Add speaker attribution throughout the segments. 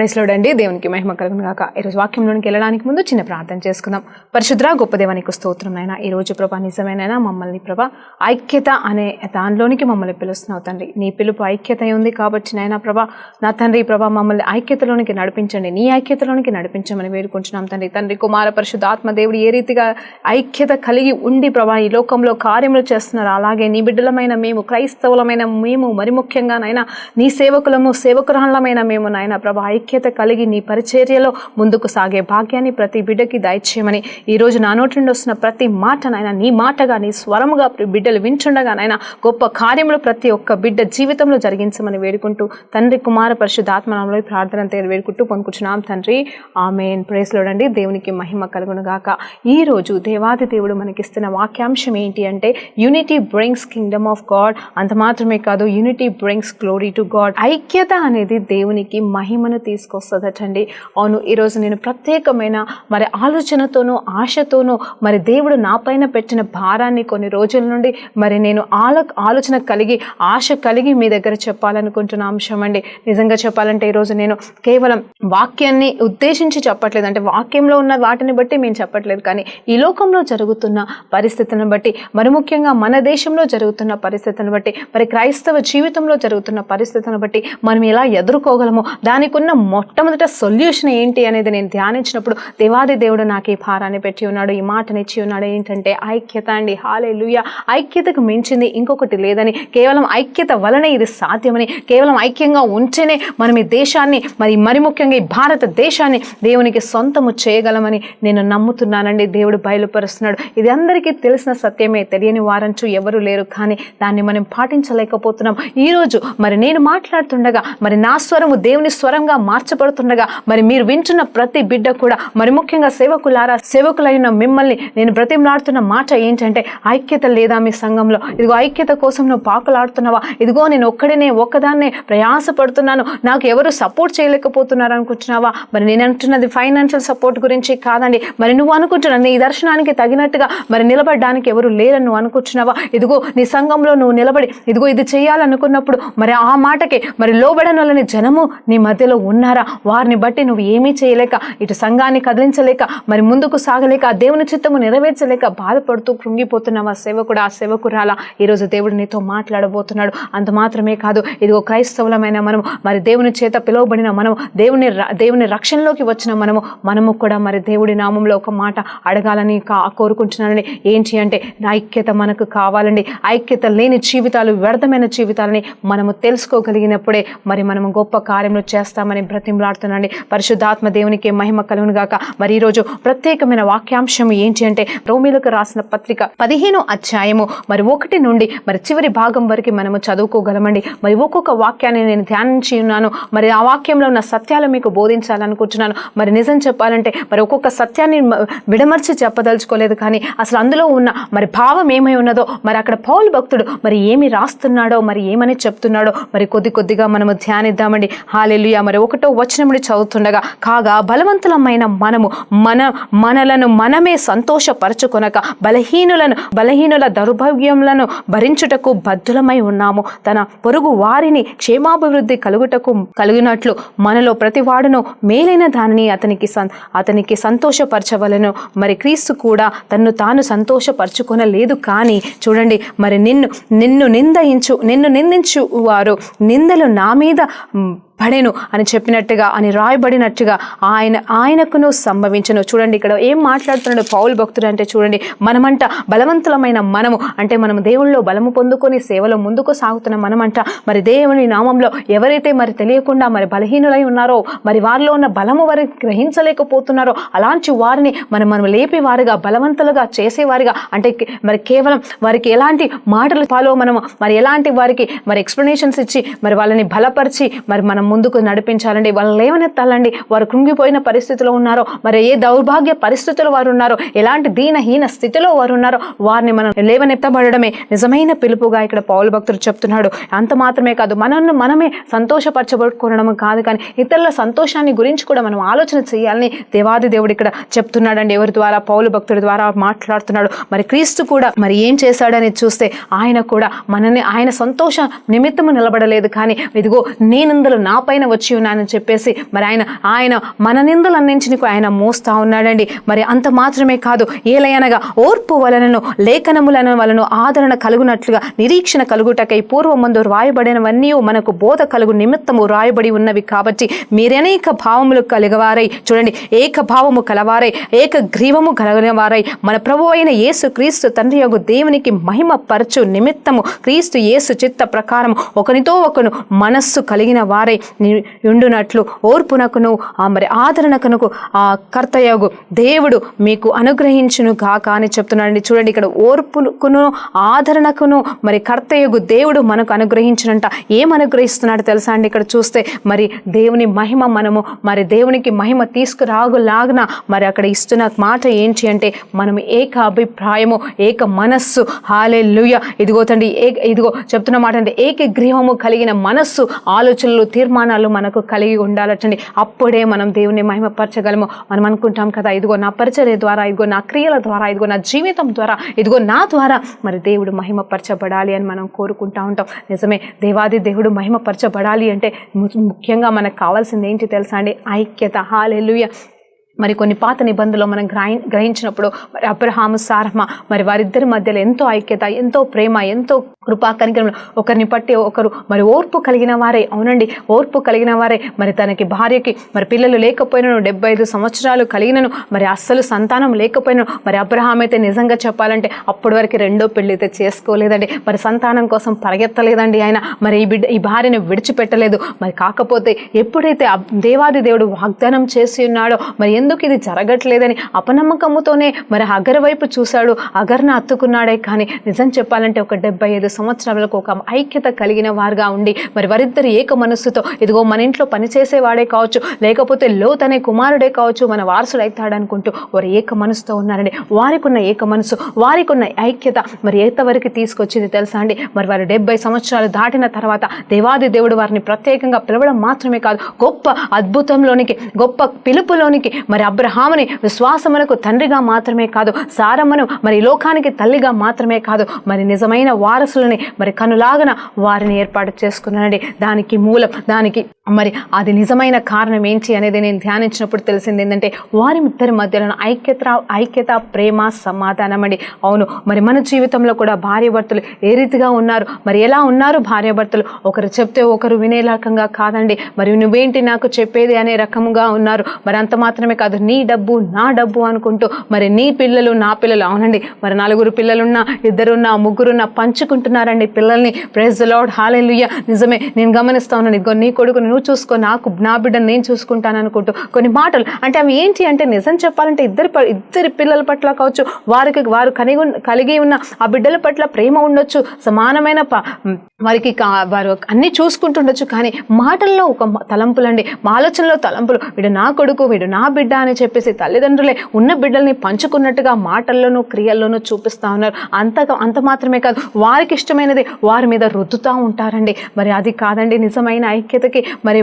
Speaker 1: Praise lord అండి. దేవునికి మహిమ కలుగును గాక. ఈరోజు వాక్యంలోనికి వెళ్ళడానికి ముందు చిన్న ప్రార్థన చేసుకుందాం. పరిశుద్ధ గొప్ప దేవానికి స్తోత్రం నాయనా. ఈరోజు ప్రభా నిజమేనైనా మమ్మల్ని ప్రభా ఐక్యత అనే దానిలోనికి మమ్మల్ని పిలుస్తున్నావు తండ్రి. నీ పిలుపు ఐక్యత ఉంది కాబట్టి నాయనా ప్రభా నా తండ్రి ప్రభా మమ్మల్ని ఐక్యతలోనికి నడిపించండి, నీ ఐక్యతలోనికి నడిపించమని వేడుకుంటున్నాం తండ్రి. తండ్రి కుమార పరిశుద్ధాత్మ దేవుడు ఏ రీతిగా ఐక్యత కలిగి ఉండి ప్రభా ఈ లోకంలో కార్యములు చేస్తున్నారు, అలాగే నీ బిడ్డలమైన మేము, క్రైస్తవులమైన మేము, మరి ముఖ్యంగా నాయనా నీ సేవకులము, సేవకురాళ్ళమైన మేము నాయనా ప్రభా ఐక్యత కలిగి నీ పరిచర్యలో ముందుకు సాగే భాగ్యాన్ని ప్రతి బిడ్డకి దయచేయమని ఈరోజు నా నోటి నుండి వస్తున్న ప్రతి మాట నాయన నీ మాటగా, నీ స్వరముగా బిడ్డలు వింటుండగా నాయన గొప్ప కార్యములు ప్రతి ఒక్క బిడ్డ జీవితంలో జరిగించమని వేడుకుంటూ తండ్రి కుమార పరిశుద్ధాత్మనామములో ప్రార్థన వేడుకుంటూ పొందుకుంటున్నాం తండ్రి. ఆమేన్. ప్రైజ్ లార్డ్ అండి. దేవునికి మహిమ కలుగును గాక. ఈ రోజు దేవాది దేవుడు మనకిస్తున్న వాక్యాంశం ఏంటి అంటే unity brings Kingdom of God. అంత మాత్రమే కాదు, unity brings glory to God. ఐక్యత అనేది దేవునికి మహిమను తీసుకొస్తుందటండి. అవును, ఈరోజు నేను ప్రత్యేకమైన మరి ఆలోచనతోనూ ఆశతోనూ మరి దేవుడు నా పైన పెట్టిన భారాన్ని కొన్ని రోజుల నుండి మరి నేను ఆలోచన కలిగి ఆశ కలిగి మీ దగ్గర చెప్పాలనుకుంటున్న అంశం అండి. నిజంగా చెప్పాలంటే ఈరోజు నేను కేవలం వాక్యాన్ని ఉద్దేశించి చెప్పట్లేదు, అంటే వాక్యంలో ఉన్న వాటిని బట్టి మేము చెప్పట్లేదు, కానీ ఈ లోకంలో జరుగుతున్న పరిస్థితులను బట్టి, మరి ముఖ్యంగా మన దేశంలో జరుగుతున్న పరిస్థితులను బట్టి, మరి క్రైస్తవ జీవితంలో జరుగుతున్న పరిస్థితులను బట్టి మనం ఎలా ఎదుర్కోగలము, దానికి ఉన్న మొట్టమొదట సొల్యూషన్ ఏంటి అనేది నేను ధ్యానించినప్పుడు దేవాది దేవుడు నాకు ఈ భారాన్ని పెట్టి ఉన్నాడు, ఈ మాటనిచ్చి ఉన్నాడు. ఏంటంటే ఐక్యత అండి. హల్లెలూయా. ఐక్యతకు మించింది ఇంకొకటి లేదని, కేవలం ఐక్యత వలనే ఇది సాధ్యమని, కేవలం ఐక్యంగా ఉంటేనే మనం ఈ దేశాన్ని మరి ముఖ్యంగా ఈ భారతదేశాన్ని దేవునికి సొంతము చేయగలమని నేను నమ్ముతున్నానండి. దేవుడు బయలుపరుస్తున్నాడు. ఇది అందరికీ తెలిసిన సత్యమే, తెలియని వారంచు ఎవరు లేరు, కానీ దాన్ని మనం పాటించలేకపోతున్నాం. ఈరోజు మరి నేను మాట్లాడుతుండగా మరి నా స్వరము దేవుని స్వరంగా మార్చబడుతుండగా మరి మీరు వింటున్న ప్రతి బిడ్డ కూడా మరి ముఖ్యంగా సేవకులారా, సేవకులైన మిమ్మల్ని నేను బ్రతిమలాడుతున్న మాట ఏంటంటే ఐక్యత లేదా మీ సంఘంలో? ఇదిగో ఐక్యత కోసం నువ్వు పాకులాడుతున్నావా? ఇదిగో నేను ఒక్కదాన్నే ప్రయాసపడుతున్నాను, నాకు ఎవరు సపోర్ట్ చేయలేకపోతున్నారు అనుకుంటున్నావా? మరి నేను అంటున్నది ఫైనాన్షియల్ సపోర్ట్ గురించి కాదండి. మరి నువ్వు అనుకుంటున్నావు నీ దర్శనానికి తగినట్టుగా మరి నిలబడడానికి ఎవరు లేరని నువ్వు అనుకుంటున్నావా? ఇదిగో నీ సంఘంలో నువ్వు నిలబడి ఇదిగో ఇది చేయాలనుకున్నప్పుడు మరి ఆ మాటకి మరి లోబడని వాళ్ళని జనము నీ మధ్యలో ఉన్నారా? వారిని బట్టి నువ్వు ఏమీ చేయలేక, ఇటు సంఘాన్ని కదిలించలేక, మరి ముందుకు సాగలేక, ఆ దేవుని చిత్తము నెరవేర్చలేక బాధపడుతూ కృంగిపోతున్నావా సేవకుడు, ఆ సేవకురాలా? ఈరోజు దేవుడు నీతో మాట్లాడబోతున్నాడు. అంత మాత్రమే కాదు, ఇదిగో క్రైస్తవులమైన మనము, మరి దేవుని చేత పిలువబడిన మనము, దేవుని రక్షణలోకి వచ్చిన మనము కూడా మరి దేవుడి నామంలో ఒక మాట అడగాలని కోరుకుంటున్నానని. ఏంటి అంటే ఐక్యత మనకు కావాలండి. ఐక్యత లేని జీవితాలు వ్యర్థమైన జీవితాలని మనము తెలుసుకోగలిగినప్పుడే మరి మనము గొప్ప కార్యములు చేస్తామని బ్రతిమలాడుతున్నాండి. పరిశుద్ధాత్మ దేవునికి మహిమ కలుగును గాక. మరి ఈరోజు ప్రత్యేకమైన వాక్యాంశం ఏంటి అంటే రోమీయులకు రాసిన పత్రిక 15వ అధ్యాయము మరి 1 నుండి మరి చివరి భాగం వరకు మనము చదువుకోగలమండి. మరి ఒక్కొక్క వాక్యాన్ని నేను ధ్యానించి ఉన్నాను. మరి ఆ వాక్యంలో ఉన్న సత్యాలు మీకు బోధించాలనుకుంటున్నాను. మరి నిజం చెప్పాలంటే మరి ఒక్కొక్క సత్యాన్ని విడమర్చి చెప్పదలుచుకోలేదు, కానీ అసలు అందులో ఉన్న మరి భావం ఏమై ఉన్నదో, మరి అక్కడ పౌలు భక్తుడు మరి ఏమి రాస్తున్నాడో, మరి ఏమని చెప్తున్నాడో మరి కొద్దిగా మనము ధ్యానిద్దామండి. హల్లెలూయా. మరి 1వ వచనం నుండి చదువుతుండగా, కాగా బలవంతులమైన మనము మనలను మనమే సంతోషపరచుకొనక బలహీనుల దౌర్భాగ్యములను భరించుటకు బద్ధులమై ఉన్నాము. తన పొరుగు వారిని క్షేమాభివృద్ధి కలిగినట్లు మనలో ప్రతివాడును మేలైన దానిని అతనికి సంతోషపరచవలను. మరి క్రీస్తు కూడా తన్ను తాను సంతోషపరచుకొనలేదు. కానీ చూడండి, మరి నిన్ను నిందించు వారు నిందలు నా మీద పడేను అని చెప్పినట్టుగా, అని రాయబడినట్టుగా ఆయనకును సంభవించను. చూడండి ఇక్కడ ఏం మాట్లాడుతున్నాడు పౌలు భక్తుడు అంటే, చూడండి మనమంట బలవంతులమైన మనము అంటే మనము దేవుళ్ళలో బలము పొందుకొని సేవలో ముందుకు సాగుతున్న మనమంట మరి దేవుని నామంలో ఎవరైతే మరి తెలియకుండా మరి బలహీనులై ఉన్నారో, మరి వారిలో ఉన్న బలము వారి గ్రహించలేకపోతున్నారో అలాంటి వారిని మనం లేపేవారిగా, బలవంతులుగా చేసేవారిగా, అంటే మరి కేవలం వారికి ఎలాంటి మాటలు ఫాలో మనము మరి ఎలాంటి వారికి మరి ఎక్స్ప్లెనేషన్స్ ఇచ్చి మరి వాళ్ళని బలపరిచి మరి మనం ముందుకు నడిపించాలండి. వాళ్ళని లేవనెత్తాలండి. వారు కృంగిపోయిన పరిస్థితిలో ఉన్నారో, మరి ఏ దౌర్భాగ్య పరిస్థితుల్లో వారు ఉన్నారో, ఎలాంటి దీనహీన స్థితిలో వారు ఉన్నారో వారిని మనం లేవనెత్తబడమే నిజమైన పిలుపుగా ఇక్కడ పౌలు భక్తుడు చెప్తున్నాడు. అంత మాత్రమే కాదు, మనమే సంతోషపరచబడుకోవడం కాదు, కానీ ఇతరుల సంతోషాన్ని గురించి కూడా మనం ఆలోచన చేయాలని దేవాది దేవుడు ఇక్కడ చెప్తున్నాడండి. ఎవరి ద్వారా? పౌలు భక్తుడి ద్వారా మాట్లాడుతున్నాడు. మరి క్రీస్తు కూడా మరి ఏం చేశాడని చూస్తే ఆయన కూడా ఆయన సంతోష నిమిత్తము నిలబడలేదు, కానీ ఇదిగో నేనందులో నా నా పైన వచ్చి ఉన్నానని చెప్పేసి మరి ఆయన మన నిందలన్నింటినీ ఆయన మోస్తా ఉన్నాడండి. మరి అంత మాత్రమే కాదు, ఏలయనగా ఓర్పు వలనను లేఖనములను వలను ఆదరణ కలుగునట్లుగా నిరీక్షణ కలుగుటకై పూర్వమందు రాయబడినవన్నీ మనకు బోధ కలుగు నిమిత్తము రాయబడి ఉన్నవి కాబట్టి మీరనేక భావములు కలిగవారై, చూడండి, ఏక భావము కలవారై ఏక గ్రీవము కలిగినవారై మన ప్రభు అయిన యేసు క్రీస్తు తండ్రి యొగు దేవునికి మహిమ పరచు నిమిత్తము క్రీస్తు యేసు చిత్త ప్రకారం ఒకనితో ఒకను మనస్సు కలిగిన వారై ఉండునట్లు ఓర్పునకును మరి ఆదరణకును కర్తయగు దేవుడు మీకు అనుగ్రహించును గాక అని చెప్తున్నాడండి. చూడండి, ఇక్కడ ఓర్పుకును ఆదరణకును మరి కర్తయగు దేవుడు మనకు అనుగ్రహించునంట. ఏం అనుగ్రహిస్తున్నాడు తెలుసా అండి? ఇక్కడ చూస్తే మరి దేవుని మహిమ, మనము మరి దేవునికి మహిమ తీసుకురాగులాగున మరి అక్కడ ఇస్తున్న మాట ఏంటి అంటే మనం ఏక అభిప్రాయము, ఏక మనస్సు. హల్లెలూయా. ఇదిగో తండ్రి, ఇదిగో చెప్తున్న మాట అంటే ఏకగ్రీవము కలిగిన మనస్సు, ఆలోచనలు, తీర్మానాలు మనకు కలిగి ఉండాలటండి. అప్పుడే మనం దేవుని మహిమపరచగలము. మనం అనుకుంటాం కదా, ఇదిగో నా పరిచర్య ద్వారా, ఇదిగో నా క్రియల ద్వారా, ఇదిగో నా జీవితం ద్వారా, ఇదిగో నా ద్వారా మరి దేవుడు మహిమపరచబడాలి అని మనం కోరుకుంటా ఉంటాం. నిజమే, దేవాది దేవుడు మహిమపరచబడాలి అంటే ముఖ్యంగా మనకు కావాల్సింది ఏంటి తెలుసా అండి? ఐక్యత. హల్లెలూయా. మరి కొన్ని పాత నిబంధనలో మనం గ్రహించినప్పుడు మరి అబ్రహాము, సారమ్మ మరి వారిద్దరి మధ్యలో ఎంతో ఐక్యత, ఎంతో ప్రేమ, ఎంతో కృపా కనికరం, ఒకరిని పట్టి ఒకరు మరి ఓర్పు కలిగిన వారే. అవునండి, ఓర్పు కలిగిన వారే. మరి తనకి భార్యకి మరి పిల్లలు లేకపోయినను, 75 సంవత్సరాలు కలిగినను, మరి అస్సలు సంతానం లేకపోయినను, మరి అబ్రహాం అయితే నిజంగా చెప్పాలంటే అప్పటి వరకు రెండో పెళ్లి అయితే చేసుకోలేదండి. మరి సంతానం కోసం పరిగెత్తలేదండి ఆయన. మరి ఈ భార్యను విడిచిపెట్టలేదు. మరి కాకపోతే ఎప్పుడైతే దేవాది దేవుడు వాగ్దానం చేసి ఉన్నాడో, మరి ఎందుకు ఇది జరగట్లేదని అపనమ్మకముతోనే మరి అగర్ వైపు చూశాడు, అగర్ను అత్తుకున్నాడే. కానీ నిజం చెప్పాలంటే ఒక 75 సంవత్సరాలకు ఒక ఐక్యత కలిగిన వారుగా ఉండి మరి వారిద్దరు ఏక మనస్సుతో, ఇదిగో మన ఇంట్లో పనిచేసేవాడే కావచ్చు, లేకపోతే లోత్ అనే కుమారుడే కావచ్చు, మన వారసుడు అవుతాడనుకుంటూ వారు ఏక మనసుతో ఉన్నారండి. వారికి ఉన్న ఏక మనసు, వారికి ఉన్న ఐక్యత మరి ఎంతవరకు తీసుకొచ్చింది తెలుసా అండి? మరి వారు 70 సంవత్సరాలు దాటిన తర్వాత దేవాది దేవుడు వారిని ప్రత్యేకంగా పిలవడం మాత్రమే కాదు, గొప్ప అద్భుతంలోనికి, గొప్ప పిలుపులోనికి, మరి అబ్రహాముని విశ్వాసమునకు తండ్రిగా మాత్రమే కాదు, సారమ్మను మరి లోకానికి తల్లిగా మాత్రమే కాదు, మరి నిజమైన వారసులని మరి కనులాగన వారిని ఏర్పాటు చేసుకున్నానండి. దానికి మూలం, దానికి మరి అది నిజమైన కారణం ఏంటి అనేది నేను ధ్యానించినప్పుడు తెలిసింది ఏంటంటే వారి ఇద్దరి మధ్యలో ఐక్యత, ప్రేమ, సమాధానం అండి. అవును, మరి మన జీవితంలో కూడా భార్యాభర్తలు ఏ రీతిగా ఉన్నారు, మరి ఎలా ఉన్నారు భార్యాభర్తలు? ఒకరు చెప్తే ఒకరు వినే రకంగా కాదండి. మరి నువ్వేంటి నాకు చెప్పేది అనే రకముగా ఉన్నారు. మరి అంత మాత్రమే కాదు, నీ డబ్బు నా డబ్బు అనుకుంటూ మరి నీ పిల్లలు నా పిల్లలు. అవునండి, మరి 4 పిల్లలున్నా, 2 ముగ్గురున్నా పంచుకుంటున్నారండి పిల్లల్ని. Praise the Lord. హల్లెలూయా. నిజమే, నేను గమనిస్తా ఉన్నాను. ఇదిగో నీ కొడుకుని నువ్వు చూసుకో, నా బిడ్డను నేను చూసుకుంటాను అనుకుంటూ కొన్ని మాటలు అంటే అవి ఏంటి అంటే నిజం చెప్పాలంటే ఇద్దరి పిల్లల పట్ల కావచ్చు, వారు కలిగి ఉన్న ఆ బిడ్డల పట్ల ప్రేమ ఉండొచ్చు, సమానమైన వారికి వారు అన్నీ చూసుకుంటుండొచ్చు. కానీ మాటల్లో ఒక తలంపులండి, ఆలోచనలో తలంపులు, వీడు నా కొడుకు, వీడు నా బిడ్డ అని చెప్పేసి తల్లిదండ్రులే ఉన్న బిడ్డల్ని పంచుకున్నట్టుగా మాటల్లోనూ క్రియల్లోనూ చూపిస్తూ ఉన్నారు. అంత మాత్రమే కాదు, వారికి ఇష్టమైనది వారి మీద రుద్దుతూ ఉంటారండి. మరి అది కాదండి నిజమైన ఐక్యతకి మరి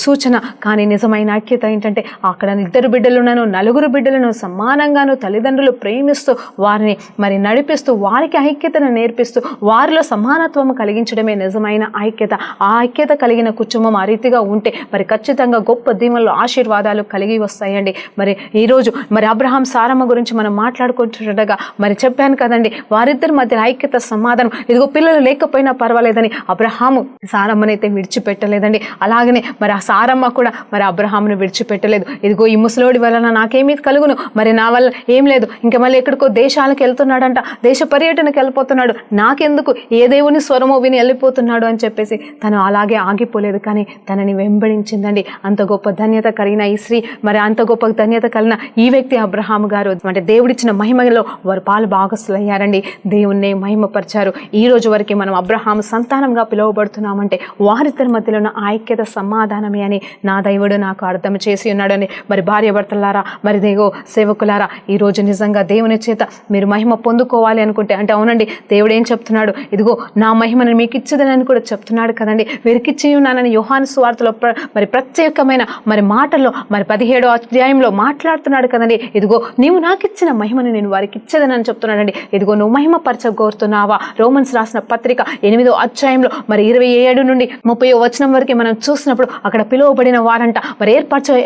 Speaker 1: సూచన. కానీ నిజమైన ఐక్యత ఏంటంటే అక్కడ 2 బిడ్డలున్నాను, 4 బిడ్డలను సమానంగాను తల్లిదండ్రులు ప్రేమిస్తూ వారిని మరి నడిపిస్తూ వారికి ఐక్యతను నేర్పిస్తూ వారిలో సమానత్వం కలిగించడమే నిజమైన ఐక్యత. ఆ ఐక్యత కలిగిన కుటుంబం ఆ రీతిగా ఉంటే మరి ఖచ్చితంగా గొప్ప దీవెనలు, ఆశీర్వాదాలు కలిగి వస్తాయండి. మరి ఈరోజు మరి అబ్రహాం, సారమ్మ గురించి మనం మాట్లాడుకుంటుండగా మరి చెప్పాను కదండి, వారిద్దరి మధ్య ఐక్యత, సమాధానం. ఇదిగో పిల్లలు లేకపోయినా పర్వాలేదని అబ్రహాము సారమ్మనైతే విడిచిపెట్టలేదండి. అలాగనే మరి ఆ సారమ్మ కూడా మరి అబ్రహామును విడిచిపెట్టలేదు. ఇదిగో ఈ ముసలోడి వలన నాకేమీ కలుగును, మరి నా వల్ల ఏం లేదు, ఇంకా మళ్ళీ ఎక్కడికో దేశాలకు వెళ్తున్నాడంట, దేశ పర్యటనకు వెళ్ళిపోతున్నాడు, నాకెందుకు, ఏ దేవుని స్వరమో విని వెళ్ళిపోతున్నాడు అని చెప్పేసి తను అలాగే ఆగిపోలేదు. కానీ తనని వెంబడించిందండి. అంత గొప్ప ధన్యత కలిగిన ఈ స్త్రీ, మరి అంత గొప్ప ధన్యత కలిగిన ఈ వ్యక్తి అబ్రహాం గారు అంటే దేవుడిచ్చిన మహిమలో వారు పాలు భాగస్తులయ్యారండి. దేవుణ్ణి మహిమపరిచారు. ఈ రోజు వరకు మనం అబ్రహాం సంతానంగా పిలువబడుతున్నామంటే వారిద్దరి మధ్యలో ఉన్న ఐక్యత, సమాధానమే అని నా దేవుడు నాకు అర్థం చేసి ఉన్నాడని. మరి భార్యాభర్తలారా, మరి దేవో సేవకులారా, ఈరోజు నిజంగా దేవుని చేత మీరు మహిమ పొందుకోవాలి అనుకుంటే అంటే అవునండి, దేవుడు ఏం చెప్తున్నాడు, ఇదిగో నా మహిమను మీకు ఇచ్చదని కూడా చెప్తున్నాడు కదండి. వీరికిచ్చి ఉన్నానని యోహాను సువార్తలో మరి ప్రత్యేకమైన మరి మాటల్లో మరి 17వ అధ్యాయంలో మాట్లాడుతున్నాడు కదండి, ఇదిగో నీవు నాకు ఇచ్చిన మహిమను నేను వారికి ఇచ్చేదనని చెప్తున్నాడండి. ఇదిగో నువ్వు మహిమ పరచగోరుతున్నావా? రోమన్స్ రాసిన పత్రిక 8వ అధ్యాయంలో మరి 27 నుండి 30వ వచనం వరకు మనం చూసినప్పుడు అక్కడ పిలువబడిన వారంట, మరి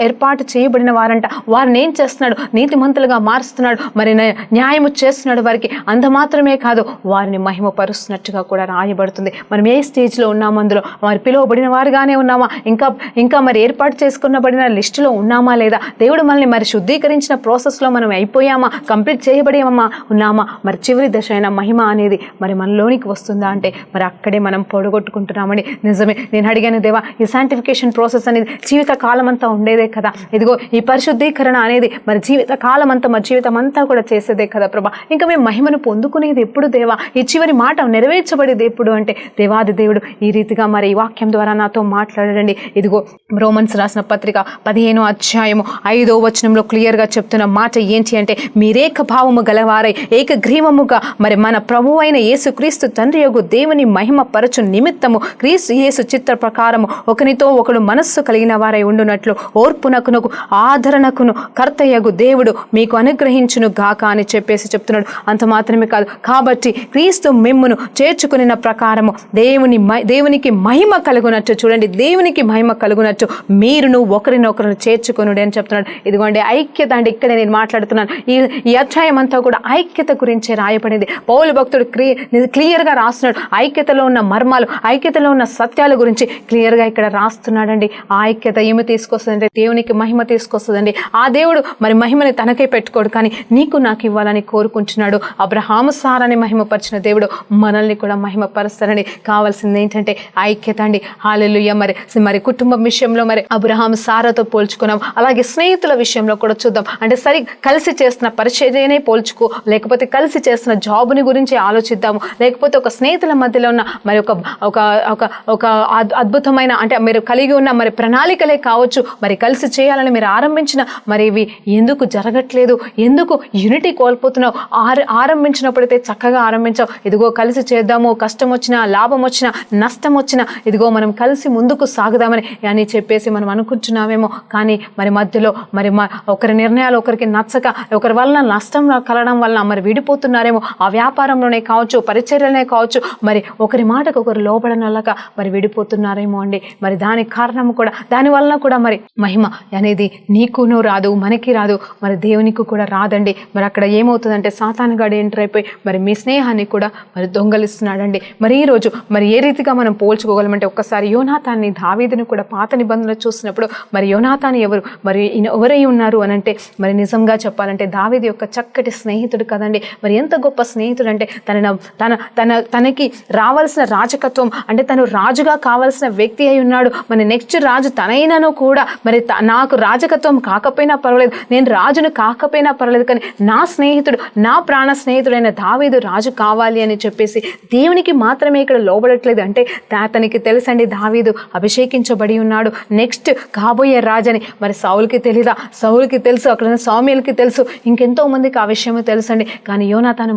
Speaker 1: ఏర్పాటు చేయబడిన వారంట, వారిని ఏం చేస్తున్నాడు? నీతిమంతులుగా మారుస్తున్నాడు, మరి న్యాయము చేస్తున్నాడు వారికి. అంత మాత్రమే కాదు, వారిని మహిమ పరుస్తున్నట్టుగా కూడా రాయబడుతుంది. మనం ఏ స్టేజ్లో ఉన్నాము? అందులో మరి పిలువబడిన వారుగానే ఉన్నామా? ఇంకా మరి ఏర్పాటు చేసుకున్నబడిన లిస్టులో ఉన్నామా లేదా? దేవుడు మనల్ని మరి శుద్ధీకరించిన ప్రాసెస్లో మనం అయిపోయామా? కంప్లీట్ చేయబడేమా ఉన్నామా? మరి చివరి దశ అయిన మహిమ అనేది మరి మనలోనికి వస్తుందా అంటే మరి అక్కడే మనం పొడగొట్టుకుంటున్నామండి. నిజమే, నేను అడిగాను దేవా, ఈ శాంటిఫికేషన్ ప్రాసెస్ అనేది జీవిత కాలం అంతా ఉండేదే కదా, ఇదిగో ఈ పరిశుద్ధీకరణ అనేది మరి జీవిత కాలం అంతా, మరి జీవితం అంతా కూడా చేసేదే కదా ప్రభా. ఇంకా మేము మహిమను పొందుకునేది ఎప్పుడు దేవా? ఈ చివరి మాట నెరవేర్చబడేది ఎప్పుడు అంటే దేవాది దేవుడు ఈ రీతిగా మరి ఈ వాక్యం ద్వారా నాతో మాట్లాడండి. ఇదిగో రోమన్స్ రాసిన పత్రిక 15వ అధ్యాయము 5వ వచనంలో క్లియర్గా చెప్తున్న మాట ఏంటి అంటే, మీరేక భావము గలవారై ఏకగ్రీవముగా మరి మన ప్రభు అయిన యేసుక్రీస్తు తండ్రి యొగు దేవుని మహిమ పరచు నిమిత్తము క్రీస్తు యేసు చిత్త ప్రకారము ఒకనితో ఒకడు మనస్సు కలిగిన వారై ఉండునట్లు ఓర్పునకును ఆదరణకును కర్తయ్యగు దేవుడు మీకు అనుగ్రహించును గాక అని చెప్పేసి చెప్తున్నాడు. అంత మాత్రమే కాదు, కాబట్టి క్రీస్తు మిమ్మును చేర్చుకున్న ప్రకారము దేవునికి మహిమ కలుగునట్టు, చూడండి, దేవునికి మహిమ కలుగునట్టు మీరును ఒకరినొకరు చేర్చుకునుడి అని చెప్తున్నాడు. ఇదిగోండి ఐక్యత అంటే ఇక్కడే నేను మాట్లాడుతున్నాను. ఈ అధ్యాయం అంతా కూడా ఐక్యత గురించే రాయబడింది. పౌలు భక్తుడు క్లియర్గా రాస్తున్నాడు. ఐక్యతలో ఉన్న మర్మాలు, ఐక్యతలో ఉన్న సత్యాల గురించి క్లియర్గా ఇక్కడ రాస్తున్నాడండి. ఆ ఐక్యత ఏమి తీసుకొస్తుందంటే దేవునికి మహిమ తీసుకొస్తుందండి. ఆ దేవుడు మరి మహిమని తనకే పెట్టుకోడు, కానీ నీకు నాకు ఇవ్వాలని కోరుకుంటున్నాడు. అబ్రహాము సారాన్ని మహిమపరిచిన దేవుడు మనల్ని కూడా మహిమపరుస్తారని. కావాల్సింది ఏంటంటే ఐక్యత అండి. హల్లెలూయా. మరి కుటుంబం విషయంలో మరి అబ్రహాము సారాతో పోల్చుకున్నాం. అలాగే స్నేహితుల విషయంలో కూడా చూద్దాం. అంటే కలిసి చేస్తున్న పరిచర్యనే పోల్చుకో, లేకపోతే కలిసి చేస్తున్న జాబుని గురించి ఆలోచిద్దాము, లేకపోతే ఒక స్నేహితుల మధ్యలో ఉన్న మరి ఒక అద్భుతమైన అంటే మీరు కలిగి ఉన్న మరి ప్రణాళికలే కావచ్చు, మరి కలిసి చేయాలని మీరు ఆరంభించిన మరి ఇవి ఎందుకు జరగట్లేదు? ఎందుకు యూనిటీ కోల్పోతున్నావు? ఆరంభించినప్పుడైతే చక్కగా ఆరంభించావు. ఇదిగో కలిసి చేద్దాము, కష్టం వచ్చినా లాభం వచ్చినా నష్టం వచ్చినా ఇదిగో మనం కలిసి ముందుకు సాగుదామని అని చెప్పేసి మనం అనుకుంటున్నామేమో, కానీ మరి మధ్యలో మరి ఒకరి నిర్ణయాలు ఒకరికి నచ్చక ఒకరి వలన నష్టం కలగడం వలన మరి విడిపోతున్నారేమో. ఆ వ్యాపారంలోనే కావచ్చు, పరిచర్యలనే కావచ్చు, మరి ఒకరి మాటకు ఒకరు లోబడడం వల్ల మరి విడిపోతున్నారేమో అండి. మరి దానికి కారణం కూడా, దాని వలన కూడా మరి మహిమ అనేది నీకును రాదు, మనకి రాదు, మరి దేవునికి కూడా రాదండి. మరి అక్కడ ఏమవుతుందంటే సాతానుగాడు ఎంటర్ అయిపోయి మరి మీ స్నేహాన్ని కూడా మరి దొంగలిస్తున్నాడండి. మరి ఈరోజు మరి ఏ రీతిగా మనం పోల్చుకోగలమంటే ఒక్కసారి యోనాతాన్ని దావీదుని కూడా పాత నిబంధనలు చూసినప్పుడు మరి యోనాతాను మరి ఎవరై ఉన్నారు అని అంటే మరి నిజంగా చెప్పాలంటే దావీదు యొక్క చక్కటి స్నేహితుడు కదండి. మరి ఎంత గొప్ప స్నేహితుడు అంటే తనకి రావాల్సిన రాజకత్వం అంటే తను రాజుగా కావాల్సిన వ్యక్తి అయి ఉన్నాడు. మరి నెక్స్ట్ రాజు తనైనను కూడా మరి నాకు రాజకత్వం కాకపోయినా పర్వాలేదు, నేను రాజును కాకపోయినా పర్వాలేదు, కానీ నా స్నేహితుడు, నా ప్రాణ స్నేహితుడైన దావీదు రాజు కావాలి అని చెప్పేసి దేవునికి మాత్రమే ఇక్కడ లోబడట్లేదు. అంటే అతనికి తెలుసండి దావీదు అభిషేకించబడి ఉన్నాడు, నెక్స్ట్ కాబోయే రాజని. మరి సౌలుకి తెలీదా? సౌలుకి తెలుసు, అక్కడ సామ్యుయల్కి తెలుసు, ఇంకెంతో మందికి ఆ విషయము తెలుసండి. కానీ యోనాతాను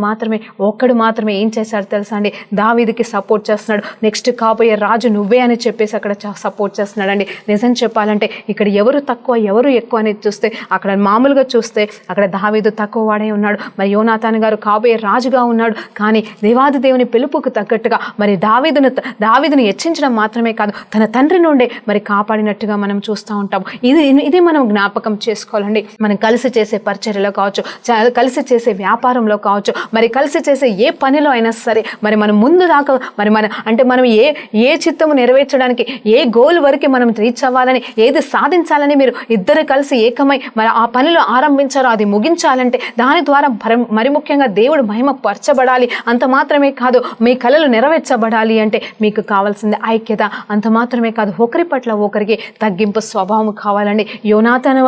Speaker 1: ఒక్కడు మాత్రమే ఏం చేశాడు తెలుసా అండి? దావీదుకి సపోర్ట్ చేస్తున్నాడు. నెక్స్ట్ కాబోయే రాజు నువ్వే అని చెప్పేసి అక్కడ సపోర్ట్ చేస్తున్నాడండి. నిజం చెప్పాలంటే ఇక్కడ ఎవరు తక్కువ ఎవరు ఎక్కువ అనేది చూస్తే, అక్కడ మామూలుగా చూస్తే అక్కడ దావీదు తక్కువ వాడే ఉన్నాడు, మరి యోనాతాను గారు కాబోయే రాజుగా ఉన్నాడు. కానీ దేవాది దేవుని పిలుపుకు తగ్గట్టుగా మరి దావీదుని హెచ్చించడం మాత్రమే కాదు, తన తండ్రి నుండే మరి కాపాడినట్టుగా మనం చూస్తూ ఉంటాం. ఇది మనం జ్ఞాపకం చేసుకోవాలండి. మనం కలిసి చేసే పరిచర్యలో కావచ్చు, కలిసి చేసే వ్యాపారంలో కావచ్చు, మరి కలిసి చేసే ఏ పనిలో అయినా సరే మరి మనం ముందు దాకా మరి మనం ఏ చిత్తము నెరవేర్చడానికి, ఏ గోల్ వరకు మనం రీచ్ అవ్వాలని, ఏది సాధించాలని మీరు ఇద్దరు కలిసి ఏకమై మరి ఆ పనిలో ఆరంభించారో అది ముగించాలంటే దాని ద్వారా మరి ముఖ్యంగా దేవుడు మహిమ పరచబడాలి. అంత మాత్రమే కాదు, మీ కలలు నెరవేర్చబడాలి అంటే మీకు కావాల్సింది ఐక్యత. అంత మాత్రమే కాదు, ఒకరి పట్ల ఒకరికి తగ్గింపు స్వభావం కావాలండి. యోనాతాను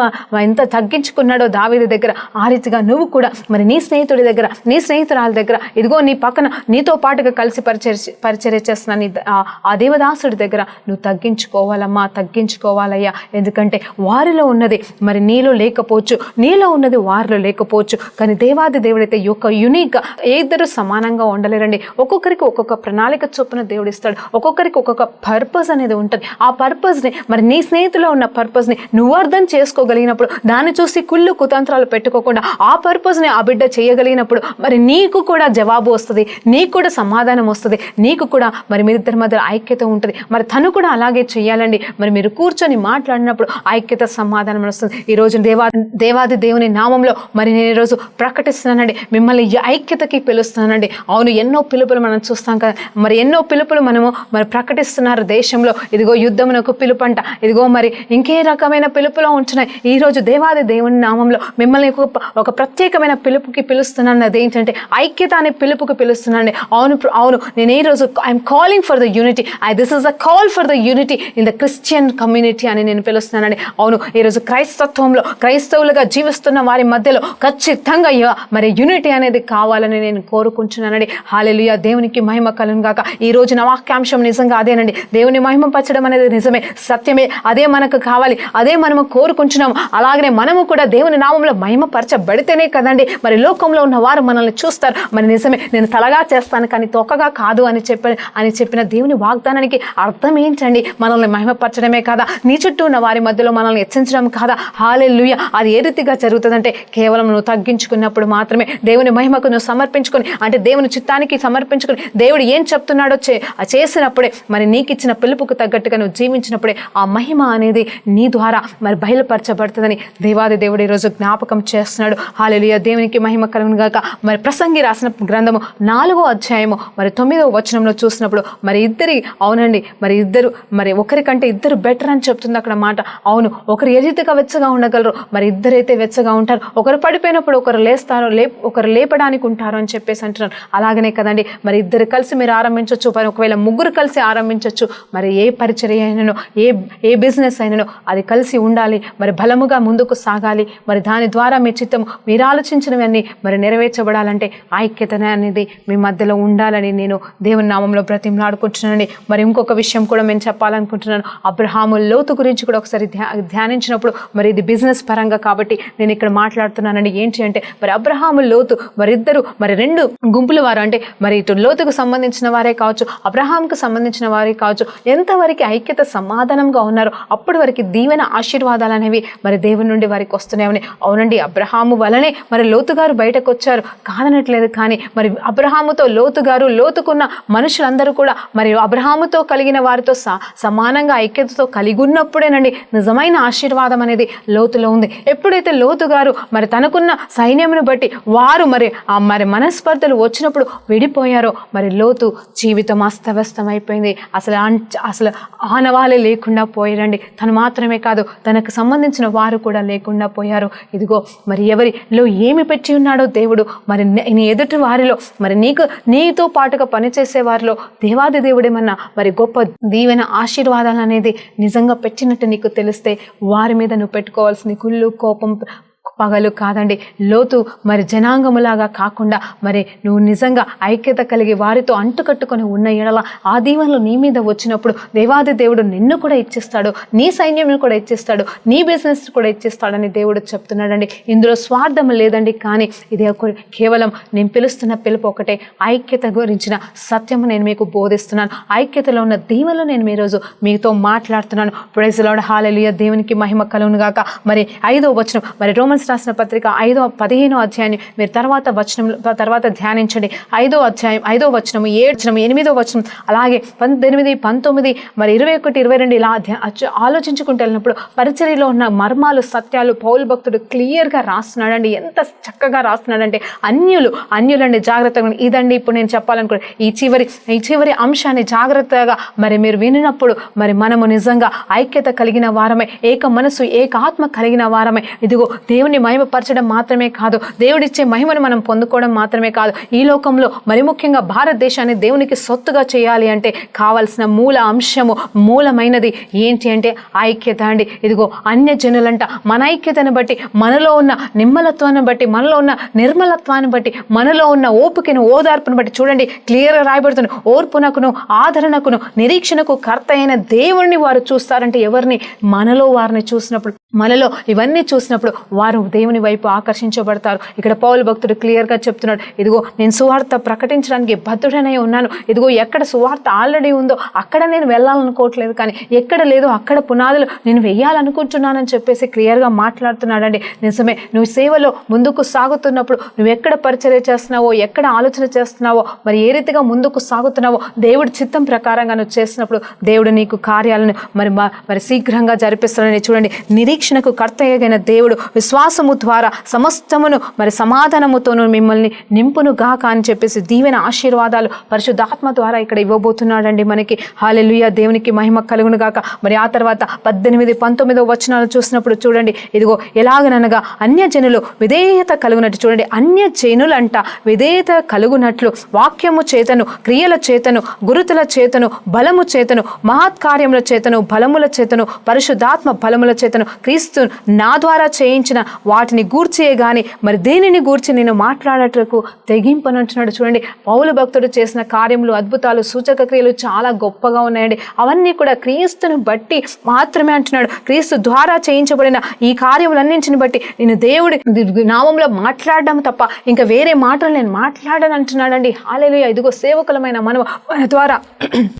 Speaker 1: ఎంత తగ్గించుకున్నాడో దావీదు దగ్గర, ఆ రీతిగా నువ్వు కూడా మరి నీ స్నేహితుడి దగ్గర, నీ స్నేహితురాల దగ్గర, ఇదిగో నీ పక్కన నీతో పాటుగా కలిసి పరిచర్య చేస్తున్న ఆ దేవదాసుడి దగ్గర నువ్వు తగ్గించుకోవాలయ్యా. ఎందుకంటే వారిలో ఉన్నది మరి నీలో లేకపోవచ్చు, నీలో ఉన్నది వారిలో లేకపోవచ్చు, కానీ దేవాది దేవుడైతే యూనిక్గా ఇద్దరు సమానంగా ఉండలేరండి. ఒక్కొక్కరికి ఒక్కొక్క ప్రణాళిక చొప్పున దేవుడు ఇస్తాడు, ఒక్కొక్కరికి ఒక్కొక్క పర్పస్ అనేది ఉంటుంది. ఆ పర్పస్ని మరి నీ స్నేహితులో ఉన్న పర్పస్ని నువ్వు అర్థం చేసుకోగలిగినప్పుడు, దాన్ని చూసి కుళ్ళు కుతంత్రాలు పెట్టుకోకుండా ఆ పర్పస్ని ఆ బిడ్డ చేయగలిగినప్పుడు మరి నీకు కూడా జవాబు వస్తుంది, నీకు కూడా సమాధానం వస్తుంది, నీకు కూడా మరి మీరిద్దరి మధ్య ఐక్యత ఉంటుంది. మరి తను కూడా అలాగే చేయాలండి. మరి మీరు కూర్చొని మాట్లాడినప్పుడు ఐక్యత సమాధానం వస్తుంది. ఈరోజు దేవాది దేవుని నామంలో మరి నేను ఈరోజు ప్రకటిస్తున్నానండి, మిమ్మల్ని ఐక్యతకి పిలుస్తున్నానండి. అవును, ఎన్నో పిలుపులు మనం చూస్తాం కదా, మరి ఎన్నో పిలుపులు మనము మరి ప్రకటిస్తున్నారు దేశంలో. ఇదిగో యుద్ధమునకు పిలుపంట, ఇదిగో మరి ఇంకే రకమైన పిలుపులో ఉంటున్నాయి. ఈరోజు దేవాది దేవుని నామంలో మిమ్మల్ని ఒక ప్రత్యేకమైన పిలుపుకి పిలుస్తున్నాను. అదేంటంటే ఐక్యత అనే పిలుపుకి పిలుస్తున్నానండి. అవును, నేను ఈరోజు I'm calling for the unity. This is a call for the unity in the Christian community అని నేను పిలుస్తున్నానండి. అవును, ఈరోజు క్రైస్తవులుగా జీవిస్తున్న వారి మధ్యలో ఖచ్చితంగా మరి యూనిటీ అనేది కావాలని నేను కోరుకుంటున్నానండి. హల్లెలూయా, దేవునికి మహిమ కలుగును గాక. ఈ రోజు నా వాక్యాంశం నిజంగా అదేనండి. దేవుని మహిమ పరచడం అనేది నిజమే, సత్యమే, అదే మనకు కావాలి, అదే మనము కోరుకుంటున్నాం. అలాగనే మనము కూడా దేవుని నామంలో మహిమ పరచబడితేనే కదండి మరి లోకంలో ఉన్న వారు మనల్ని చూస్తారు. మరి నిజమే, నేను తలగా చేస్తాను కానీ తొక్కగా కాదు అని చెప్పిన దేవుని వాగ్దానానికి అర్థం ఏంటండి? మనల్ని మహిమపరచడమే కాదా, నీ చుట్టూ ఉన్న వారి మధ్యలో మనల్ని హెచ్చించడం కాదా? హల్లెలూయా. అది ఏ రీతిగా జరుగుతుందంటే కేవలం నువ్వు తగ్గించుకున్నప్పుడు మాత్రమే, దేవుని మహిమకు నువ్వు సమర్పించుకొని, అంటే దేవుని చిత్తానికి సమర్పించుకొని దేవుడు ఏం చెప్తున్నాడో చేసినప్పుడే, మరి నీకు ఇచ్చిన పిలుపుకు తగ్గట్టుగా నువ్వు జీవించినప్పుడే ఆ మహిమ అనేది నీ ద్వారా మరి బయలుపరచబడుతుందని దేవాది దేవుడు ఈరోజు జ్ఞాపకం చేస్తున్నాడు. హల్లెలూయా, దేవునికి మహిమ కలుగును గాక. మరి ప్రసంగి రాసిన గ్రంథము 4వ అధ్యాయము మరి 9వ వచనంలో చూసినప్పుడు మరి ఇద్దరు మరి ఒకరికంటే ఇద్దరు బెటర్ అని చెప్తుంది అక్కడ మాట. అవును, ఒకరు ఏ రీతిగా వెచ్చగా ఉండగలరు, మరి ఇద్దరైతే వెచ్చగా ఉంటారు. ఒకరు పడిపోయినప్పుడు ఒకరు లేస్తారు, ఒకరు లేపడానికి ఉంటారు అని చెప్పేసి అంటున్నారు. అలాగనే కదండి, మరి ఇద్దరు కలిసి మీరు ఆరంభించవచ్చు, మరి ఒకవేళ ముగ్గురు కలిసి ఆరంభించవచ్చు. మరి ఏ పరిచర్య అయినను, ఏ బిజినెస్ అయినను అది కలిసి ఉండాలి, మరి బలముగా ముందుకు సాగాలి. మరి దాని ద్వారా మీ చిత్తము, మీరు ఆలోచించినవన్నీ మరి నెరవేర్చబడాలంటే ఐక్యత అనేది మీ మధ్యలో ఉండాలని నేను దేవుని నామంలో బ్రతిమలాడుకుంటున్నానండి. మరి ఇంకొక విషయం కూడా నేను చెప్పాలనుకుంటున్నాను. అబ్రహాము లోతు గురించి కూడా ఒకసారి ధ్యానించినప్పుడు మరి ఇది బిజినెస్ పరంగా కాబట్టి నేను ఇక్కడ మాట్లాడుతున్నానండి. ఏంటి అంటే మరి అబ్రహాము లోతు వారిద్దరు మరి రెండు గుంపుల వారు, అంటే మరి ఇటు లోతుకు సంబంధించిన వారే కావచ్చు, అబ్రహాంకు సంబంధించిన వారే కావచ్చు, ఎంతవరకు ఐక్యత సమాధానంగా ఉన్నారో అప్పటి వరకు దీవెన ఆశీర్వాదాలు అనేవి మరి దేవుని నుండి వారికి వస్తున్నాయని. అవునండి, అబ్రహాము వలనే మరి లోతు గారు బయటకు వచ్చారు కాదనట్లేదు. కానీ మరి అబ్రహాముతో లోతుకున్న మనుషులందరూ కూడా మరి అబ్రహాముతో కలిగిన వారితో సమానంగా ఐక్యతతో కలిగి ఉన్నప్పుడేనండి నిజమైన ఆశీర్వాదం అనేది లోతులో ఉంది. ఎప్పుడైతే లోతు గారు మరి తనకున్న సైన్యమును బట్టి వారు మరి మనస్పర్ధలు వచ్చినప్పుడు విడిపోయారో మరి లోతు జీవితం అస్తవ్యస్తం అయిపోయింది. అసలు ఆనవాలే లేకుండా పోయారండి. తను మాత్రమే కాదు, తనకు సంబంధించిన వారు కూడా లేకుండా పోయారు. ఇదిగో మరి ఎవరిలో ఏమి పెట్టి ఉన్నాడో దేవుడు మరి నీ ఎదుటి వారిలో, మరి నీతో పాటుగా పనిచేసే వారిలో దేవాది దేవుడేమన్నా మరి గొప్ప దీవెన ఆశీర్వాదాలు అనేది నిజంగా పెట్టినట్టు నీకు తెలిస్తే వారి మీద నువ్వు పెట్టుకోవాల్సిన కుళ్ళు కోపం పగలు కాదండి. లోతు మరి జనాంగములాగా కాకుండా మరి నువ్వు నిజంగా ఐక్యత కలిగి వారితో అంటుకట్టుకొని ఉన్న ఎడల ఆ దీవెనలు నీ మీద వచ్చినప్పుడు దేవాది దేవుడు నిన్ను కూడా ఇచ్చేస్తాడు, నీ సైన్యం కూడా ఇచ్చేస్తాడు, నీ బిజినెస్ కూడా ఇచ్చేస్తాడని దేవుడు చెప్తున్నాడండి. ఇందులో స్వార్థం లేదండి. కానీ ఇది కేవలం నేను పిలుస్తున్న పిలుపు ఒకటే, ఐక్యత గురించిన సత్యము నేను మీకు బోధిస్తున్నాను. ఐక్యతలో ఉన్న దీవెనలు నేను ఈరోజు మీతో మాట్లాడుతున్నాను. ప్రైజ్ లార్డ్, హల్లెలూయా, దేవునికి మహిమ కలుగును గాక. మరి 5వ వచనం, మరి రోమన్స్ రాసిన పత్రిక 15వ అధ్యాయాన్ని మీరు తర్వాత ధ్యానించండి. 5వ అధ్యాయం 5వ వచనం 7 8వ వచనం అలాగే 18 19 మరి 21 22 ఇలా ఆలోచించుకుంటూ వెళ్ళినప్పుడు పరిచర్యలో ఉన్న మర్మాలు సత్యాలు పౌలు భక్తుడు క్లియర్గా రాస్తున్నాడండి. ఎంత చక్కగా రాస్తున్నాడంటే అన్యులండి జాగ్రత్తగా. ఇదండి ఇప్పుడు నేను చెప్పాలనుకున్నాను. ఈ చివరి అంశాన్ని జాగ్రత్తగా మరి మీరు వినినప్పుడు మరి మనము నిజంగా ఐక్యత కలిగిన వారమే, ఏక మనసు ఏక ఆత్మ కలిగిన వారమే. ఇదిగో దేవుని మహిమపరచడం మాత్రమే కాదు, దేవుడిచ్చే మహిమను మనం పొందుకోవడం మాత్రమే కాదు, ఈ లోకంలో మరి ముఖ్యంగా భారతదేశాన్ని దేవునికి సొత్తుగా చేయాలి అంటే కావాల్సిన మూలమైనది ఏంటి అంటే ఐక్యత అండి. ఇదిగో అన్య జనులంట మన ఐక్యతను బట్టి, మనలో ఉన్న నిమ్మలత్వాన్ని బట్టి, మనలో ఉన్న నిర్మలత్వాన్ని బట్టి, మనలో ఉన్న ఓపికను ఓదార్పును బట్టి చూడండి క్లియర్గా రాయబడుతుంది. ఓర్పునకును ఆదరణకును నిరీక్షణకు కర్త అయిన దేవుణ్ణి వారు చూస్తారంటే ఎవరిని? మనలో వారిని చూసినప్పుడు మనలో ఇవన్నీ చూసినప్పుడు వారు దేవుని వైపు ఆకర్షించబడతారు. ఇక్కడ పౌలు భక్తుడు క్లియర్గా చెప్తున్నాడు, ఇదిగో నేను సువార్త ప్రకటించడానికి బద్ధుడనే ఉన్నాను. ఇదిగో ఎక్కడ సువార్త ఆల్రెడీ ఉందో అక్కడ నేను వెళ్ళాలనుకోవట్లేదు, కానీ ఎక్కడ లేదో అక్కడ పునాదులు నేను వెయ్యాలనుకుంటున్నానని చెప్పేసి క్లియర్గా మాట్లాడుతున్నాడండి. నిజమే, నువ్వు సేవలో ముందుకు సాగుతున్నప్పుడు నువ్వు ఎక్కడ పరిచర్య చేస్తున్నావో, ఎక్కడ ఆలోచన చేస్తున్నావో, మరి ఏ రీతిగా ముందుకు సాగుతున్నావో దేవుడి చిత్తం ప్రకారంగా నువ్వు చేసినప్పుడు దేవుడు నీకు కార్యాలను మరి శీఘ్రంగా జరిపిస్తాడని. చూడండి, నిరీక్షణకు కర్తయ్యగైన దేవుడు విశ్వాసము ద్వారా సమస్తమును మరి సమాధానముతోనూ మిమ్మల్ని నింపును గాక అని చెప్పేసి దీవెన ఆశీర్వాదాలు పరిశుద్ధాత్మ ద్వారా ఇక్కడ ఇవ్వబోతున్నాడండి మనకి. హల్లెలూయా, దేవునికి మహిమ కలుగును గాక. మరి ఆ తర్వాత 18, 19 వచనాలు చూసినప్పుడు చూడండి, ఇదిగో ఎలాగనగా అన్యజనులు విధేయత కలుగునట్టు. చూడండి, అన్యజనులంట విధేయత కలుగునట్లు వాక్యము చేతను, క్రియల చేతను, గురుతుల చేతను, బలము చేతను, మహత్కార్యముల చేతను, బలముల చేతను, పరిశుద్ధాత్మ బలముల చేతను క్రీస్తు నా ద్వారా చేయించిన వాటిని గూర్చే గాని మరి దేనిని గూర్చి నేను మాట్లాడటకు తెగింపనంటున్నాడు. చూడండి, పౌలు భక్తుడు చేసిన కార్యములు, అద్భుతాలు, సూచక క్రియలు చాలా గొప్పగా ఉన్నాయండి. అవన్నీ కూడా క్రీస్తును బట్టి మాత్రమే అంటున్నాడు. క్రీస్తు ద్వారా చేయించబడిన ఈ కార్యములన్నింటిని బట్టి నేను దేవుడి నామంలో మాట్లాడడం తప్ప ఇంకా వేరే మాటలు నేను మాట్లాడను అంటున్నాడండి. హల్లెలూయా. ఇదిగో సేవకులమైన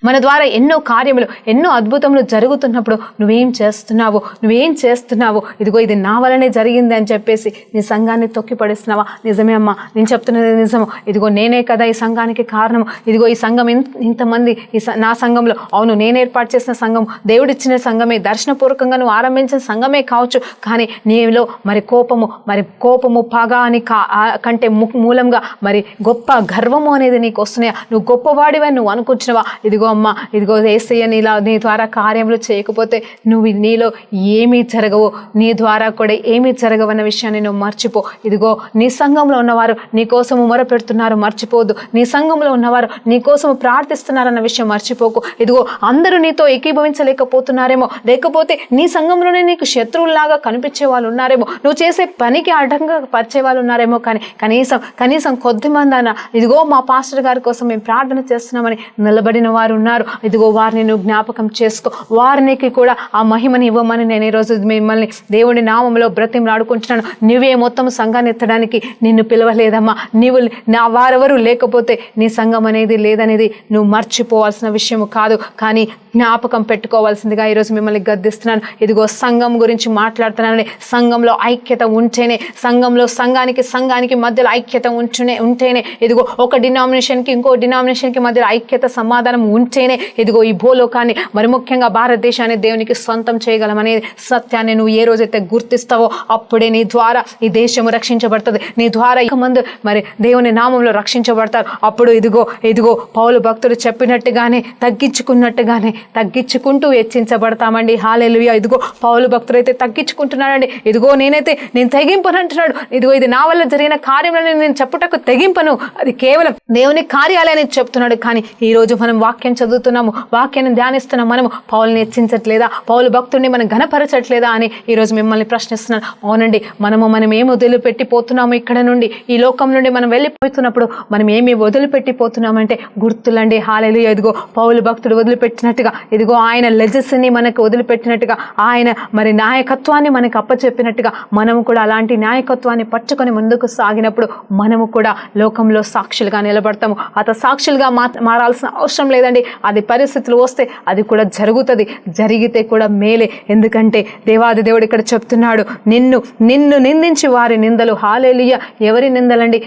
Speaker 1: మన ద్వారా ఎన్నో కార్యములు, ఎన్నో అద్భుతములు జరుగుతున్నప్పుడు నువ్వేం చేస్తున్నావు, ఇదిగో ఇది నా వలనే జరిగింది అని చెప్పేసి నీ సంఘాన్ని తొక్కిపడిస్తున్నావా? నిజమే అమ్మా, నేను చెప్తున్నది నిజము. ఇదిగో నేనే కదా ఈ సంఘానికి కారణం. ఇదిగో ఈ సంఘం ఇంతమంది నా సంఘంలో, అవును నేను ఏర్పాటు చేసిన సంఘం, దేవుడిచ్చిన సంఘమే, దర్శనపూర్వకంగా నువ్వు ఆరంభించిన సంఘమే కావచ్చు, కానీ నీలో మరి కోపము పగ అని కంటే మూలంగా మరి గొప్ప గర్వము అనేది నీకు వస్తున్నాయా? నువ్వు గొప్పవాడివని నువ్వు అనుకుంటున్నావా? ఇదిగో అమ్మా, ఇదిగో యేసయ్య నీ ద్వారా కార్యములు చేయకపోతే నీలో ఏమీ జరగవు, నీ ద్వారా కూడా ఏమీ జరగవన్న విషయాన్ని నువ్వు మర్చిపో. ఇదిగో నీ సంఘంలో ఉన్నవారు నీ కోసము మొరపెడుతున్నారు, మర్చిపోదు. నీ సంఘంలో ఉన్నవారు నీ కోసము ప్రార్థిస్తున్నారన్న విషయం మర్చిపోకు. ఇదిగో అందరూ నీతో ఏకీభవించలేకపోతున్నారేమో, లేకపోతే నీ సంఘంలోనే నీకు శత్రువుల్లాగా కనిపించే వాళ్ళు ఉన్నారేమో, నువ్వు చేసే పనికి అడ్డంగా పరిచే వాళ్ళు ఉన్నారేమో, కానీ కనీసం కొద్దిమంది అన్న ఇదిగో మా పాస్టర్ గారి కోసం మేము ప్రార్థన చేస్తున్నామని నిలబడిన వారు ఉన్నారు. ఇదిగో వారిని నువ్వు జ్ఞాపకం చేసుకో, వారికి కూడా ఆ మహిమని ఇవ్వమని నేను ఈరోజు మిమ్మల్ని దేవుడి నామంలో బ్రతిమలాడుకుంటున్నాను. నువ్వే మొత్తం సంఘాన్ని ఎత్తడానికి నిన్ను పిలవలేదమ్మా. వారెవరు లేకపోతే నీ సంఘం అనేది లేదనేది నువ్వు మర్చిపోవాల్సిన విషయం కాదు, కానీ జ్ఞాపకం పెట్టుకోవాల్సిందిగా ఈరోజు మిమ్మల్ని గద్దిస్తున్నాను. ఇదిగో సంఘం గురించి మాట్లాడుతున్నానని, సంఘంలో ఐక్యత ఉంటేనే, సంఘానికి మధ్యలో ఐక్యత ఉంటేనే, ఇదిగో ఒక డినామినేషన్కి ఇంకో డినామినేషన్కి మధ్యలో ఐక్యత, సమాధానం ఉంటేనే ఇదిగో ఈ భూలోకాన్ని మరి ముఖ్యంగా భారతదేశాన్ని దేవునికి సొంతం చేయగలమనేది సత్యాన్ని నువ్వు ఏ రోజైతే గుర్తిస్తావో అప్పుడే నీ ద్వారా ఈ దేశము రక్షించబడుతుంది, నీ ద్వారా ఇక మంది మరి దేవుని నామంలో రక్షించబడతారు. అప్పుడు ఇదిగో పౌలు భక్తుడు చెప్పినట్టుగానే తగ్గించుకుంటూ హెచ్చించబడతామండి. హల్లెలూయా. ఇదిగో పౌలు భక్తుడు అయితే తగ్గించుకుంటున్నాడండి. ఇదిగో నేను తెగింపను అంటున్నాడు. ఇదిగో ఇది నా వల్ల జరిగిన కార్యములను నేను చెప్పుటకు తెగింపను, అది కేవలం దేవుని కార్యాలయాన్ని చెప్తున్నాడు. కానీ ఈరోజు మనం వాక్యం చదువుతున్నాము, వాక్యాన్ని ధ్యానిస్తున్నాం, మనము పౌలుని హెచ్చించట్లేదా, పౌలు భక్తుడిని మనం ఘనపరచట్లేదా అని ఈరోజు మిమ్మల్ని ప్రశ్నిస్తున్నాను. అవునండి, మనం ఏమి వదిలిపెట్టిపోతున్నాము, ఇక్కడ నుండి ఈ లోకం నుండి మనం వెళ్ళిపోతున్నప్పుడు మనం ఏమి వదిలిపెట్టిపోతున్నామంటే గుర్తులండి. హల్లెలూయా. ఇదిగో పౌలు భక్తుడు వదిలిపెట్టినట్టుగా, ఇదిగో ఆయన లెజెస్ని మనకు వదిలిపెట్టినట్టుగా, ఆయన మరి నాయకత్వాన్ని మనకు అప్పచెప్పినట్టుగా మనము కూడా అలాంటి నాయకత్వాన్ని పట్టుకొని ముందుకు సాగినప్పుడు మనము కూడా లోకంలో సాక్షులుగా నిలబడతాము. సాక్షులుగా మారాల్సిన అవసరం లేదండి. అది పరిస్థితులు వస్తే అది కూడా జరుగుతుంది, జరిగితే కూడా మేలే. ఎందుకంటే దేవాది దేవుడు ఇక్కడ చెప్తున్నాడు, నిన్ను నిందించి వారి నిందలు. హల్లెలూయా. ఎవరి నిందలండి?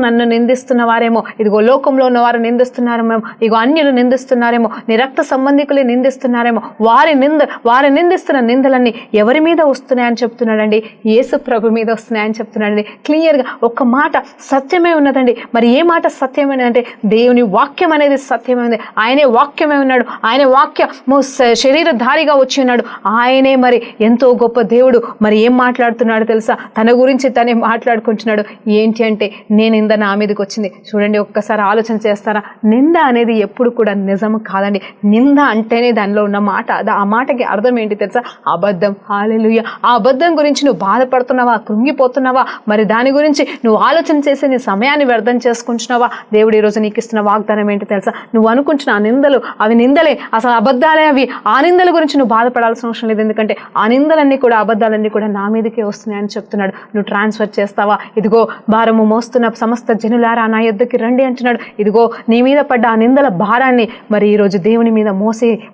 Speaker 1: నన్ను నిందిస్తున్న వారేమో, ఇదిగో లోకంలో ఉన్నవారు నిందిస్తున్నారేమో, ఇగో అన్యులు నిందిస్తున్నారేమో, నీ రక్త సంబంధికులే నిందిస్తున్నారేమో. వారి నిందిస్తున్న నిందలన్నీ ఎవరి మీద వస్తున్నాయని చెప్తున్నాడండి? యేసు ప్రభు మీద వస్తున్నాయని చెప్తున్నాడండి. క్లియర్గా ఒక్క మాట సత్యమే ఉన్నదండి. మరి ఏ మాట సత్యమేనంటే దేవుని వాక్యం అనేది సత్యమే ఉంది. ఆయనే వాక్యమే ఉన్నాడు, ఆయన వాక్యము శరీరధారిగా వచ్చి ఉన్నాడు. ఆయనే మరి ఎంతో గొప్ప దేవుడు. మరి ఏం మాట్లాడుతున్నాడు తెలుసా? తన గురించి తనే మాట్లాడుకుంటున్నాడు. ఏంటి అంటే, నింద నా మీదకి వచ్చింది. చూడండి, ఒక్కసారి ఆలోచన చేస్తారా? నింద అనేది ఎప్పుడు కూడా నిజం కాదండి. నింద అంటేనే దానిలో ఉన్న మాట, ఆ మాటకి అర్థం ఏంటి తెలుసా? అబద్ధం. హల్లెలూయా. ఆ అబద్ధం గురించి నువ్వు బాధపడుతున్నావా, కృంగిపోతున్నావా? మరి దాని గురించి నువ్వు ఆలోచన చేసి నీ సమయాన్ని వ్యర్థం చేసుకుంటున్నావా? దేవుడు ఈరోజు నీకు ఇస్తున్న వాగ్దానం ఏంటి తెలుసా? నువ్వు అనుకుంటున్న ఆ నిందలు, అవి నిందలే, అసలు అబద్ధాలే అవి. ఆ నిందల గురించి నువ్వు బాధపడాల్సిన అవసరం లేదు. ఎందుకంటే ఆ నిందలన్నీ కూడా అబద్ధాలన్నీ కూడా నా మీదకే వస్తున్నాయని చెప్తున్నాడు. నువ్వు ట్రాన్స్ఫర్ చేస్తావా? ఇదిగో భారము మోస్తున్న సమస్త జనులారా నా యొద్దకి రండి అంటున్నాడు. ఇదిగో నీ మీద పడ్డ ఆ నిందల భారాన్ని మరి ఈరోజు దేవుని మీద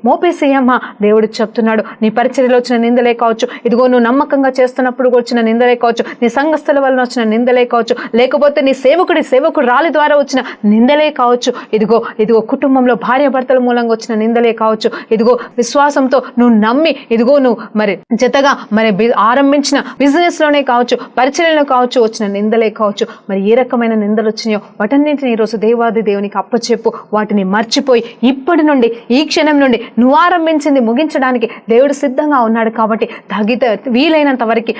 Speaker 1: మోపేసేయమ్మా దేవుడు చెప్తున్నాడు. నీ పరిచర్యలో వచ్చిన నిందలే కావచ్చు, ఇదిగో నువ్వు నమ్మకంగా చేస్తున్నప్పుడు వచ్చిన నిందలే కావచ్చు, నీ సంఘస్థల వలన వచ్చిన నిందలే కావచ్చు, లేకపోతే నీ సేవకుడు రాలి ద్వారా వచ్చిన నిందలే కావచ్చు, ఇదిగో కుటుంబంలో భార్య భర్తల మూలంగా వచ్చిన నిందలే కావచ్చు, ఇదిగో విశ్వాసంతో నువ్వు నమ్మి ఇదిగో నువ్వు మరి జతగా మరి ఆరంభించిన బిజినెస్ లోనే కావచ్చు, పరిచర్యలో కావచ్చు వచ్చిన నిందలే కావచ్చు, మరి ఏ రకమైన నిందలు వచ్చినాయో వాటన్నింటినీ ఈరోజు దేవాది దేవునికి అప్పచెప్పు. వాటిని మర్చిపోయి ఇప్పటి నుండి ఈ క్షణం నుండి నువ్వు ఆరంభించింది ముగించడానికి దేవుడు సిద్ధంగా ఉన్నాడు. కాబట్టి వీలైనంత వరకు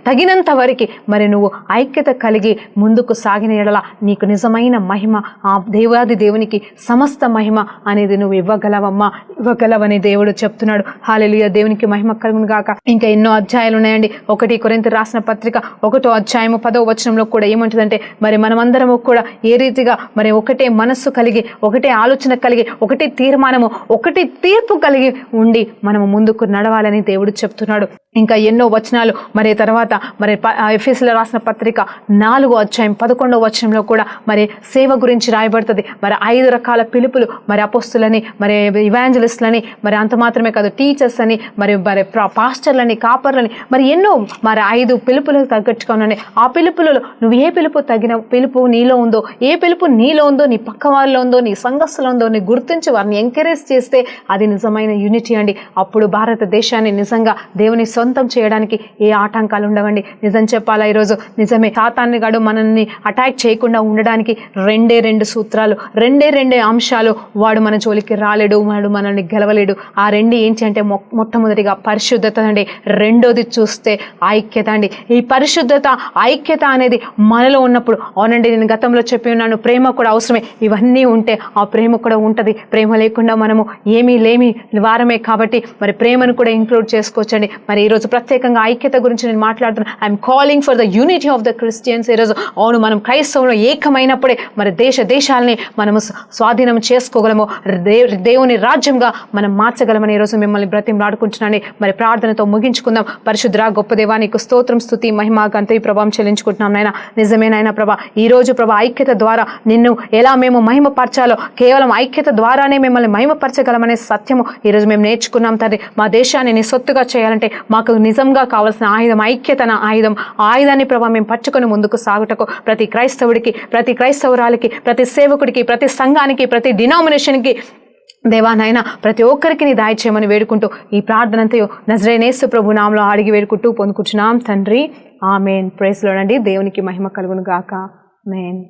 Speaker 1: తగినంత వరకు మరి నువ్వు ఐక్యత కలిగి ముందుకు సాగిన ఎడల నీకు నిజమైన మహిమ ఆ దేవాది దేవునికి సమస్త మహిమ అనేది నువ్వు ఇవ్వగలవని దేవుడు చెప్తున్నాడు. హల్లెలూయా, దేవునికి మహిమ కలుగును గాక. ఇంకా ఎన్నో అధ్యాయాలు ఉన్నాయండి. 1 కొరింథీయులకు రాసిన పత్రిక 1వ అధ్యాయము 10వ వచనంలో కూడా ఏమంటుందంటే మరి మనమందరము కూడా ఏ రీతిగా మరి ఒకటే మనస్సు కలిగి, ఒకటే ఆలోచన కలిగి, ఒకటే తీర్మానము, ఒకటి తీర్పు కలిగి ఉండి మనము ముందుకు నడవాలని దేవుడు చెప్తున్నాడు. ఇంకా ఎన్నో వచనాలు మరి తర్వాత మరి ఎఫెసీయులకు రాసిన పత్రిక 4వ అధ్యాయం 11వ వచనంలో కూడా మరి సేవ గురించి రాయబడుతుంది. మరి 5 రకాల పిలుపులు, మరి అపోస్తులని, మరి ఇవాంజలిస్టులని, మరి అంత మాత్రమే కాదు టీచర్స్ అని, మరి పాస్టర్లని, కాపర్లని, మరి ఎన్నో మరి 5 పిలుపులకు తగ్గట్టుగా ఉన్నాయి. ఆ పిలుపులలో నువ్వు ఏ పిలుపు నీలో ఉందో, ఏ పిలుపు నీలో ఉందో, నీ పక్క వాళ్ళలో ఉందో, నీ సంఘస్థలో ఉందో నీ గుర్తించి వారిని ఎంకరేజ్ చేస్తే అది నిజమైన యూనిటీ అండి. అప్పుడు భారతదేశాన్ని నిజంగా దేవుని సొంతం చేయడానికి ఏ ఆటంకాలు ఉండవండి. నిజం చెప్పాలా ఈరోజు నిజమే, సాతాన్ని గాడు మనల్ని అటాక్ చేయకుండా ఉండడానికి 2 సూత్రాలు, 2 అంశాలు. వాడు మన జోలికి రాలేడు, వాడు మనల్ని గెలవలేడు. ఆ 2 ఏంటి అంటే మొట్టమొదటిగా పరిశుద్ధత అండి, రెండోది చూస్తే ఐక్యత అండి. ఈ పరిశుద్ధత ఐక్యత అనేది మనలో ఉన్నప్పుడు, అవునండి నేను గతంలో చెప్పి ఉన్నాను, ప్రేమ కూడా అవసరమే. ఇవన్నీ ఉంటే ఆ ప్రేమ కూడా ఉంటుంది. ప్రేమ లేకుండా మనము ఏమీ లేమి వారమే. కాబట్టి మరి ప్రేమను కూడా ఇంక్లూడ్ చేసుకోవచ్చండి. మరి ఈరోజు ప్రత్యేకంగా ఐక్యత గురించి నేను మాట్లాడుతున్నాను. I'm calling for the unity of the Christians. ఈరోజు అవును మనం క్రైస్తవులు ఏకమైనప్పుడే మరి దేశాలని మనము స్వాధీనం చేసుకోగలము, దేవుని రాజ్యంగా మనం మార్చగలమని ఈరోజు మిమ్మల్ని బ్రతిమలాడుకుంటున్నాను. మరి ప్రార్థనతో ముగించుకుందాం. పరిశుద్ధ గొప్ప దేవానికి స్తోత్రం, స్తుతి, మహిమ, ఘనత, ప్రభావం చెల్లించుకుంటున్నాం నాయన. నిజమేనైనా ప్రభా, ఈ రోజు ప్రభా ఐక్యత ద్వారా నిన్ను ఎలా మేము మహిమపరచాలో, కేవలం ఐక్యత ద్వారానే మిమ్మల్ని మహిమపరచగలమనే సత్యము ఈరోజు మేము నేర్చుకున్నాం తండ్రి. మా దేశాన్ని నీ సొత్తుగా చేయాలంటే మాకు నిజంగా కావాల్సిన ఆయుధం ఐక్యతన ఆయుధాన్ని ప్రభా మేము పట్టుకొని ముందుకు సాగుటకు ప్రతి క్రైస్తవుడికి, ప్రతి క్రైస్తవురాలికి, ప్రతి సేవకుడికి, ప్రతి సంఘానికి, ప్రతి డినామినేషన్కి దేవానైనా ప్రతి ఒక్కరికి నీ దయ చేయమని వేడుకుంటూ ఈ ప్రార్థనంతయు నజరేయుడైన యేసు ప్రభు నామములో అడిగి వేడుకుంటూ పొందుకుంటున్నాం తండ్రి. ఆమేన్. ప్రైజ్ లార్డ్ అండి. దేవునికి మహిమ కలుగును గాక. ఆమేన్.